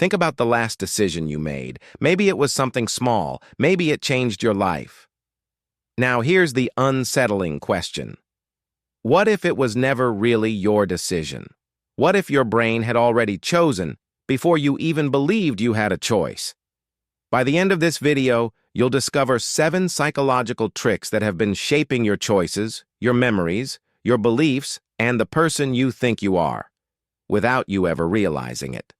Think about the last decision you made. Maybe it was something small. Maybe it changed your life. Now here's the unsettling question. What if it was never really your decision? What if your brain had already chosen before you even believed you had a choice? By the end of this video, you'll discover 7 psychological tricks that have been shaping your choices, your memories, your beliefs, and the person you think you are, without you ever realizing it.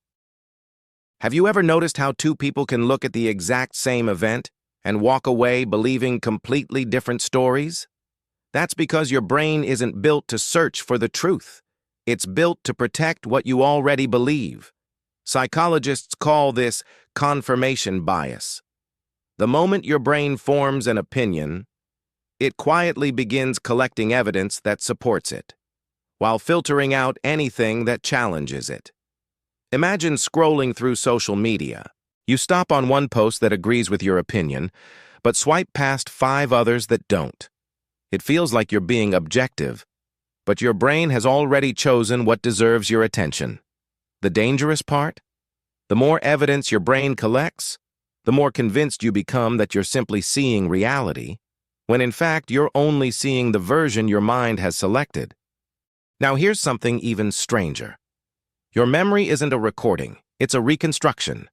Have you ever noticed how 2 people can look at the exact same event and walk away believing completely different stories? That's because your brain isn't built to search for the truth. It's built to protect what you already believe. Psychologists call this confirmation bias. The moment your brain forms an opinion, it quietly begins collecting evidence that supports it, while filtering out anything that challenges it. Imagine scrolling through social media. You stop on one post that agrees with your opinion, but swipe past 5 others that don't. It feels like you're being objective, but your brain has already chosen what deserves your attention. The dangerous part? The more evidence your brain collects, the more convinced you become that you're simply seeing reality, when in fact you're only seeing the version your mind has selected. Now here's something even stranger. Your memory isn't a recording, it's a reconstruction.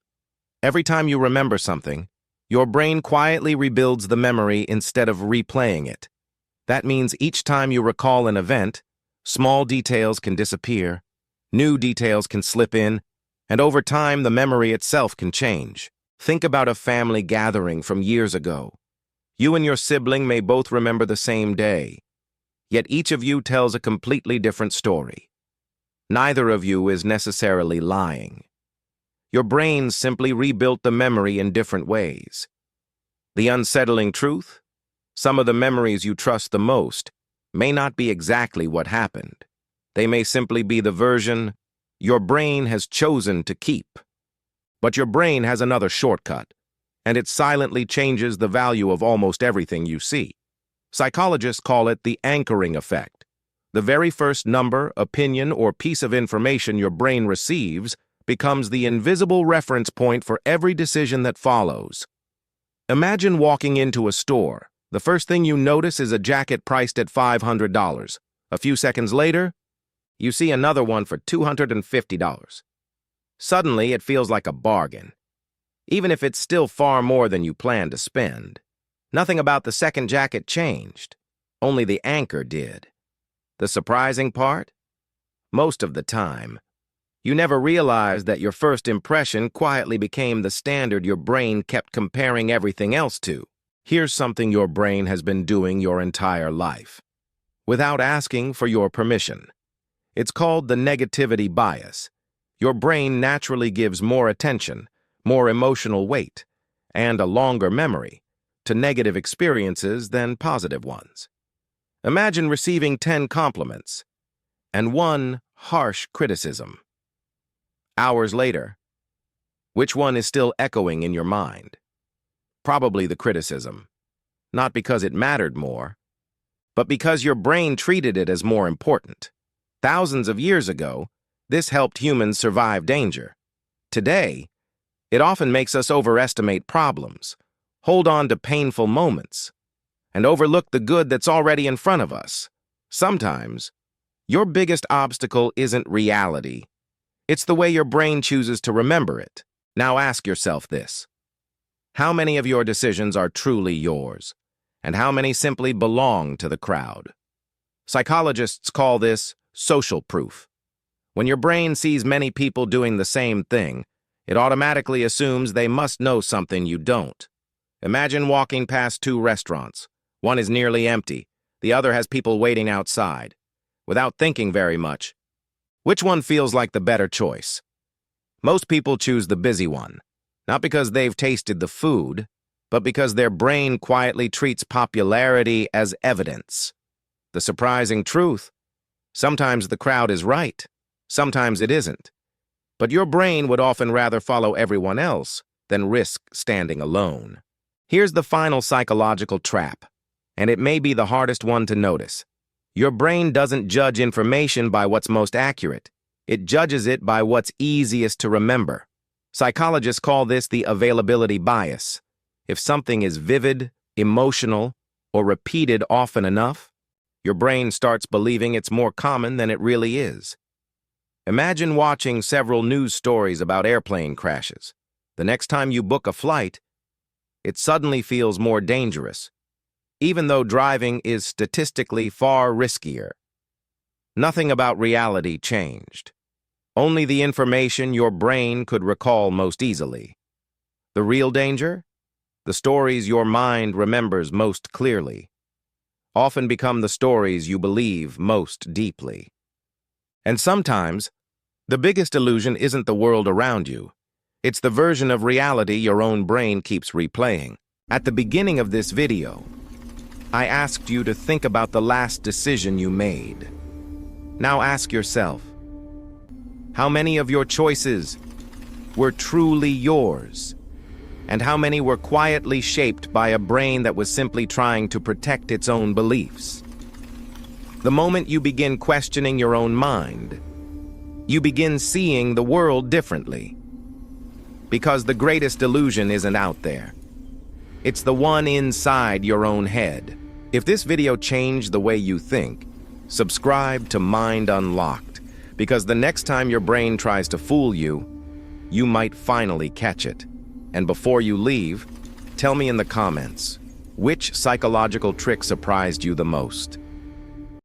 Every time you remember something, your brain quietly rebuilds the memory instead of replaying it. That means each time you recall an event, small details can disappear, new details can slip in, and over time the memory itself can change. Think about a family gathering from years ago. You and your sibling may both remember the same day, yet each of you tells a completely different story. Neither of you is necessarily lying. Your brain simply rebuilt the memory in different ways. The unsettling truth? Some of the memories you trust the most may not be exactly what happened. They may simply be the version your brain has chosen to keep. But your brain has another shortcut, and it silently changes the value of almost everything you see. Psychologists call it the anchoring effect. The very first number, opinion, or piece of information your brain receives becomes the invisible reference point for every decision that follows. Imagine walking into a store. The first thing you notice is a jacket priced at $500. A few seconds later, you see another one for $250. Suddenly, it feels like a bargain, even if it's still far more than you planned to spend. Nothing about the second jacket changed, only the anchor did. The surprising part? Most of the time, you never realized that your first impression quietly became the standard your brain kept comparing everything else to. Here's something your brain has been doing your entire life, without asking for your permission. It's called the negativity bias. Your brain naturally gives more attention, more emotional weight, and a longer memory to negative experiences than positive ones. Imagine receiving 10 compliments and 1 harsh criticism. Hours later, which one is still echoing in your mind? Probably the criticism, not because it mattered more, but because your brain treated it as more important. Thousands of years ago, this helped humans survive danger. Today, it often makes us overestimate problems, hold on to painful moments, and overlook the good that's already in front of us. Sometimes, your biggest obstacle isn't reality. It's the way your brain chooses to remember it. Now ask yourself this. How many of your decisions are truly yours, and how many simply belong to the crowd? Psychologists call this social proof. When your brain sees many people doing the same thing, it automatically assumes they must know something you don't. Imagine walking past 2 restaurants. One is nearly empty, the other has people waiting outside. Without thinking very much, which one feels like the better choice? Most people choose the busy one, not because they've tasted the food, but because their brain quietly treats popularity as evidence. The surprising truth: sometimes the crowd is right, sometimes it isn't. But your brain would often rather follow everyone else than risk standing alone. Here's the final psychological trap, and it may be the hardest one to notice. Your brain doesn't judge information by what's most accurate. It judges it by what's easiest to remember. Psychologists call this the availability bias. If something is vivid, emotional, or repeated often enough, your brain starts believing it's more common than it really is. Imagine watching several news stories about airplane crashes. The next time you book a flight, it suddenly feels more dangerous, even though driving is statistically far riskier. Nothing about reality changed. Only the information your brain could recall most easily. The real danger? The stories your mind remembers most clearly often become the stories you believe most deeply. And sometimes, the biggest illusion isn't the world around you. It's the version of reality your own brain keeps replaying. At the beginning of this video, I asked you to think about the last decision you made. Now ask yourself, how many of your choices were truly yours? And how many were quietly shaped by a brain that was simply trying to protect its own beliefs? The moment you begin questioning your own mind, you begin seeing the world differently. Because the greatest illusion isn't out there. It's the one inside your own head. If this video changed the way you think, subscribe to Mind Unlocked, because the next time your brain tries to fool you, you might finally catch it. And before you leave, tell me in the comments, which psychological trick surprised you the most?